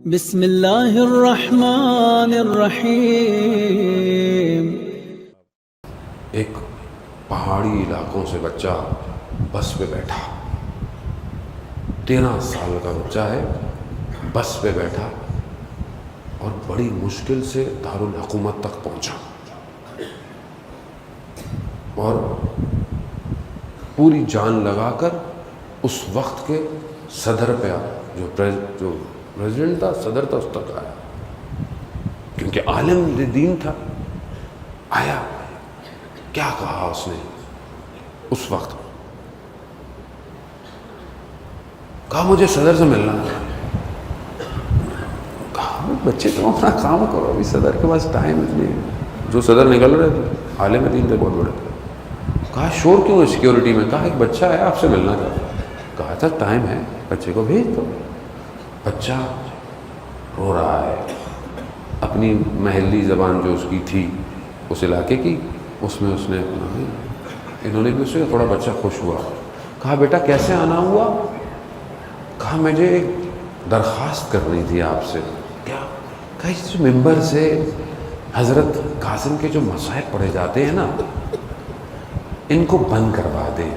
بسم اللہ الرحمن الرحیم۔ ایک پہاڑی علاقوں سے بچہ بس پہ بیٹھا، 13 سال کا بچہ ہے، بس پہ بیٹھا اور بڑی مشکل سے دارالحکومت تک پہنچا اور پوری جان لگا کر اس وقت کے صدر پہ جو پریزیڈنٹ تھا، صدر تھا، اس تک آیا، کیونکہ عالم دین تھا۔ آیا، کیا کہا اس نے اس وقت؟ کہا مجھے صدر سے ملنا ہے۔ کہا بچے تم اپنا کام کرو، ابھی صدر کے پاس ٹائم نہیں ہے۔ جو صدر نکل رہے تھے عالم دین تھے، بہت بڑے تھے۔ کہا شور کیوں ہے سیکیورٹی میں؟ کہا ایک بچہ ہے آپ سے ملنا چاہتا ہے۔ کہا تھا ٹائم ہے، بچے کو بھیج دو۔ بچہ رو رہا ہے، اپنی محلی زبان جو اس کی تھی، اس علاقے کی، اس میں اس نے انہوں نے بھی اس سے تھوڑا بچہ خوش ہوا۔ کہا بیٹا کیسے آنا ہوا؟ کہا مجھے ایک درخواست کرنی تھی آپ سے۔ کیا؟ کہا اس ممبر سے حضرت قاسم کے جو مصائب پڑھے جاتے ہیں نا، ان کو بند کروا دیں۔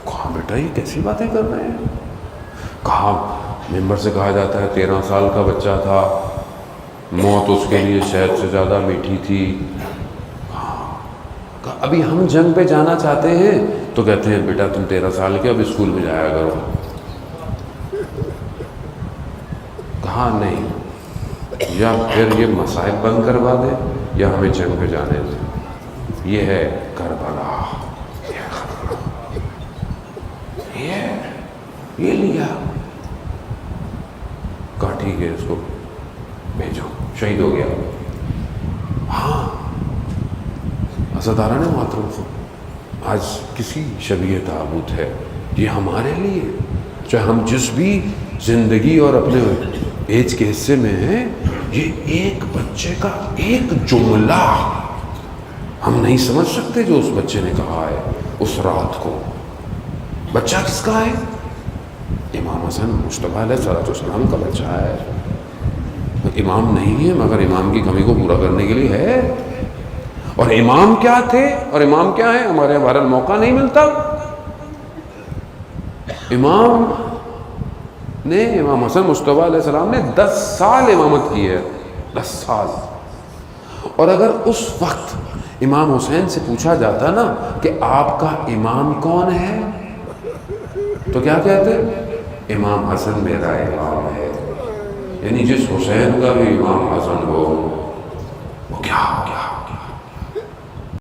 کہا بیٹا یہ کیسی باتیں کر رہے ہیں؟ کہا ممبر سے کہا جاتا ہے 13 سال کا بچہ تھا، موت اس کے لیے شہد سے زیادہ میٹھی تھی۔ کہا ابھی ہم جنگ پہ جانا چاہتے ہیں تو کہتے ہیں بیٹا تم 13 سال کے، اب اسکول میں جایا کرو۔ کہا نہیں، یا پھر یہ مصائب بند کروا دے یا ہمیں جنگ پہ جانے دے۔ یہ ہے کربلا، یہ لیا۔ کہا ٹھیک ہے، اس کو بھیجو، شہید ہو گیا۔ ہاں عزادارہ نے محترم کو آج کسی شبیہ تابوت ہے یہ ہمارے لیے، چاہے ہم جس بھی زندگی اور اپنے ایج کے حصے میں ہیں، یہ ایک بچے کا ایک جملہ ہم نہیں سمجھ سکتے جو اس بچے نے کہا ہے اس رات کو۔ بچہ کس کا ہے؟ امام حسن مصطفیٰ علیہ السلام کا بچہ ہے۔ امام نہیں ہے مگر امام کی کمی کو پورا کرنے کے لیے ہے۔ اور امام کیا تھے اور امام کیا ہے؟ ہمارے بہرحال موقع نہیں ملتا۔ امام حسن مصطفیٰ علیہ السلام نے 10 سال امامت کی ہے، 10 سال۔ اور اگر اس وقت امام حسین سے پوچھا جاتا نا کہ آپ کا امام کون ہے، تو کیا کہتے؟ امام حسن میرا امام ہے۔ یعنی جس حسین کا بھی امام حسن ہو وہ کیا